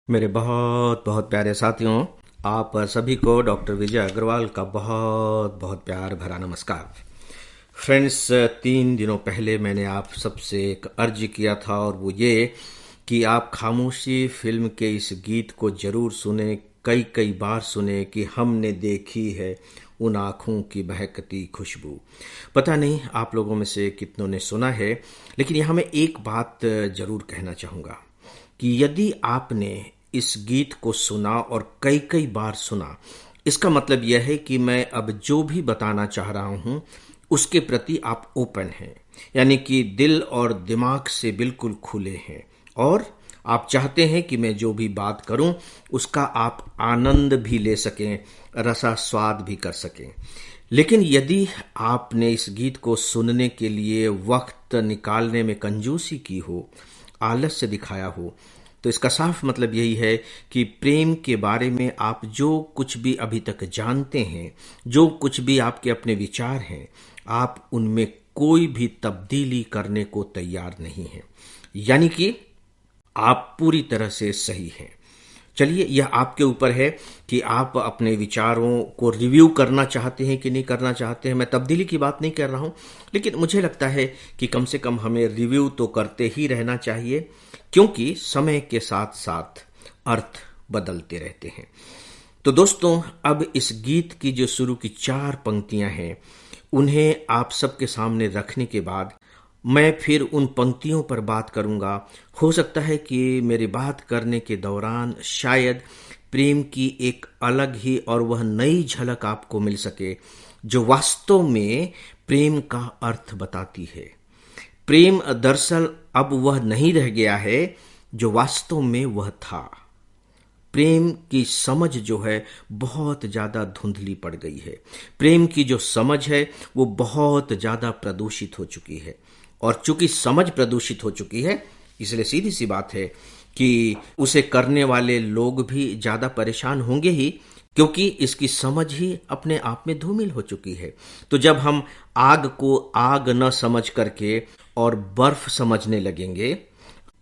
मेरे बहुत बहुत प्यारे साथियों, आप सभी को डॉक्टर विजय अग्रवाल का बहुत बहुत प्यार भरा नमस्कार। फ्रेंड्स, 3 दिनों पहले मैंने आप सबसे एक अर्ज किया था और वो ये कि आप खामोशी फिल्म के इस गीत को जरूर सुने, कई कई बार सुने कि हमने देखी है उन आँखों की बहकती खुशबू। पता नहीं आप लोगों में से कितनों ने सुना है, लेकिन यहाँ मैं एक बात जरूर कहना चाहूँगा कि यदि आपने इस गीत को सुना और कई कई बार सुना, इसका मतलब यह है कि मैं अब जो भी बताना चाह रहा हूं उसके प्रति आप ओपन हैं, यानी कि दिल और दिमाग से बिल्कुल खुले हैं और आप चाहते हैं कि मैं जो भी बात करूं उसका आप आनंद भी ले सकें, रसास्वाद भी कर सकें। लेकिन यदि आपने इस गीत को सुनने के लिए वक्त निकालने में कंजूसी की हो, आलस्य दिखाया हो, तो इसका साफ मतलब यही है कि प्रेम के बारे में आप जो कुछ भी अभी तक जानते हैं, जो कुछ भी आपके अपने विचार हैं, आप उनमें कोई भी तब्दीली करने को तैयार नहीं हैं। यानी कि आप पूरी तरह से सही हैं। चलिए, यह आपके ऊपर है कि आप अपने विचारों को रिव्यू करना चाहते हैं कि नहीं करना चाहते हैं। मैं तब्दीली की बात नहीं कर रहा हूं, लेकिन मुझे लगता है कि कम से कम हमें रिव्यू तो करते ही रहना चाहिए, क्योंकि समय के साथ साथ अर्थ बदलते रहते हैं। तो दोस्तों, अब इस गीत की जो शुरू की 4 पंक्तियां हैं, उन्हें आप सबके सामने रखने के बाद मैं फिर उन पंक्तियों पर बात करूंगा। हो सकता है कि मेरी बात करने के दौरान शायद प्रेम की एक अलग ही और वह नई झलक आपको मिल सके, जो वास्तव में प्रेम का अर्थ बताती है। प्रेम दरअसल अब वह नहीं रह गया है जो वास्तव में वह था। प्रेम की समझ जो है बहुत ज्यादा धुंधली पड़ गई है। प्रेम की जो समझ है वो बहुत ज्यादा प्रदूषित हो चुकी है, और चूंकि समझ प्रदूषित हो चुकी है, इसलिए सीधी सी बात है कि उसे करने वाले लोग भी ज्यादा परेशान होंगे ही, क्योंकि इसकी समझ ही अपने आप में धूमिल हो चुकी है। तो जब हम आग को आग न समझ करके और बर्फ समझने लगेंगे,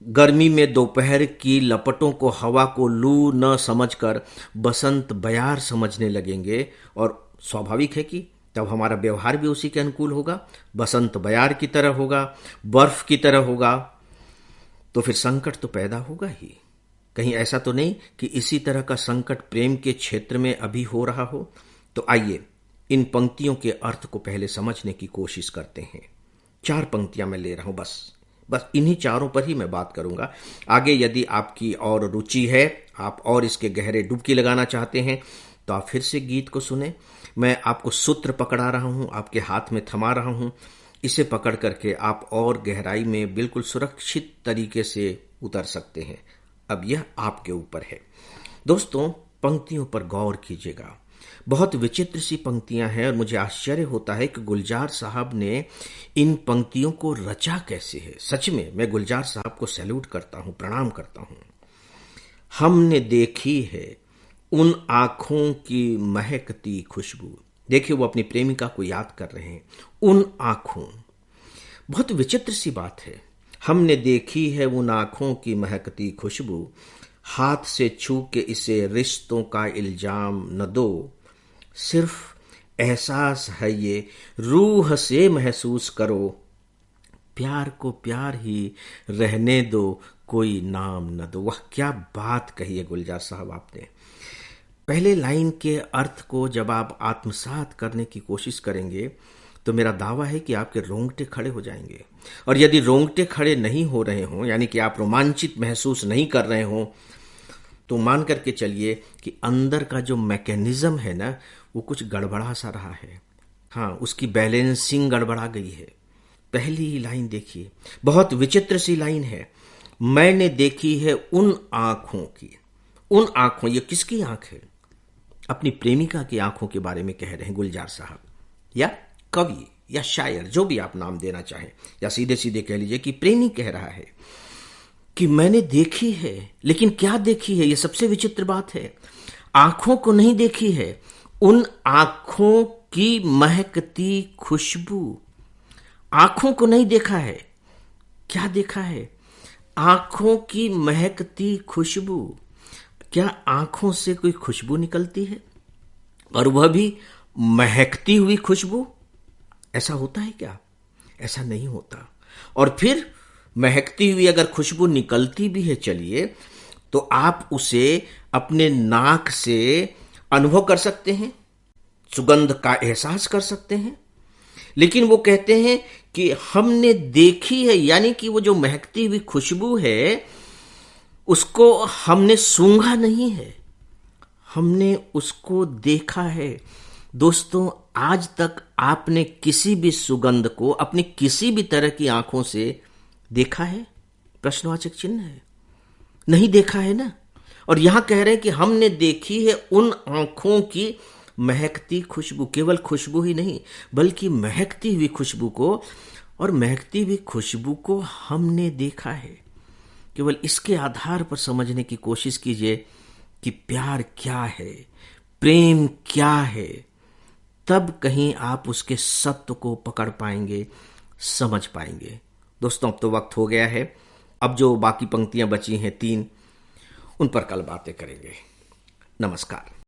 गर्मी में दोपहर की लपटों को, हवा को लू न समझकर बसंत बयार समझने लगेंगे, और स्वाभाविक है कि तब हमारा व्यवहार भी उसी के अनुकूल होगा, बसंत बयार की तरह होगा, बर्फ की तरह होगा। तो फिर संकट तो पैदा होगा ही। कहीं ऐसा तो नहीं कि इसी तरह का संकट प्रेम के क्षेत्र में अभी हो रहा हो? तो आइए इन पंक्तियों के अर्थ को पहले समझने की कोशिश करते हैं। 4 पंक्तियां मैं ले रहा हूं, बस इन्हीं 4 पर ही मैं बात करूंगा। आगे यदि आपकी और रुचि है, आप और इसके गहरे डुबकी लगाना चाहते हैं, तो आप फिर से गीत को सुने। मैं आपको सूत्र पकड़ा रहा हूं, आपके हाथ में थमा रहा हूं। इसे पकड़ करके आप और गहराई में बिल्कुल सुरक्षित तरीके से उतर सकते हैं। अब यह आपके ऊपर है। दोस्तों, पंक्तियों पर गौर कीजिएगा। बहुत विचित्र सी पंक्तियां हैं और मुझे आश्चर्य होता है कि गुलजार साहब ने इन पंक्तियों को रचा कैसे है। सच में मैं गुलजार साहब को सैल्यूट करता हूं, प्रणाम करता हूं। हमने देखी है उन आंखों की महकती खुशबू। देखिए, वो अपनी प्रेमिका को याद कर रहे हैं। उन आंखों, बहुत विचित्र सी बात है। हमने देखी है उन आंखों की महकती खुशबू, हाथ से छू के इसे रिश्तों का इल्जाम न दो, सिर्फ एहसास है ये, रूह से महसूस करो, प्यार को प्यार ही रहने दो, कोई नाम न दो। वह क्या बात कही है गुलजार साहब आपने। पहले लाइन के अर्थ को जब आप आत्मसात करने की कोशिश करेंगे, तो मेरा दावा है कि आपके रोंगटे खड़े हो जाएंगे। और यदि रोंगटे खड़े नहीं हो रहे हों, यानी कि आप रोमांचित महसूस नहीं कर रहे हों, तो मान करके चलिए कि अंदर का जो मैकेनिज्म है ना, वो कुछ गड़बड़ा सा रहा है। हाँ, उसकी बैलेंसिंग गड़बड़ा गई है। पहली ही लाइन देखिए, बहुत विचित्र सी लाइन है। मैंने देखी है उन आंखों की। उन आंखों, ये किसकी आंख है? अपनी प्रेमिका की आंखों के बारे में कह रहे हैं गुलजार साहब, या कवि या शायर, जो भी आप नाम देना चाहें, या सीधे सीधे कह लीजिए कि प्रेमी कह रहा है कि मैंने देखी है। लेकिन क्या देखी है? यह सबसे विचित्र बात है। आंखों को नहीं देखी है, उन आंखों की महकती खुशबू। आंखों को नहीं देखा है, क्या देखा है? आंखों की महकती खुशबू। क्या आंखों से कोई खुशबू निकलती है, और वह भी महकती हुई खुशबू? ऐसा होता है क्या? ऐसा नहीं होता। और फिर महकती हुई अगर खुशबू निकलती भी है, चलिए, तो आप उसे अपने नाक से अनुभव कर सकते हैं, सुगंध का एहसास कर सकते हैं। लेकिन वो कहते हैं कि हमने देखी है, यानी कि वो जो महकती हुई खुशबू है उसको हमने सूंघा नहीं है, हमने उसको देखा है। दोस्तों, आज तक आपने किसी भी सुगंध को अपनी किसी भी तरह की आंखों से देखा है? प्रश्नवाचक चिन्ह है। नहीं देखा है ना। और यहां कह रहे हैं कि हमने देखी है उन आंखों की महकती खुशबू। केवल खुशबू ही नहीं, बल्कि महकती हुई खुशबू को, और महकती हुई खुशबू को हमने देखा है। केवल इसके आधार पर समझने की कोशिश कीजिए कि प्यार क्या है, प्रेम क्या है। तब कहीं आप उसके सत्य को पकड़ पाएंगे, समझ पाएंगे। दोस्तों, अब तो वक्त हो गया है। अब जो बाकी पंक्तियां बची हैं 3, उन पर कल बातें करेंगे। नमस्कार।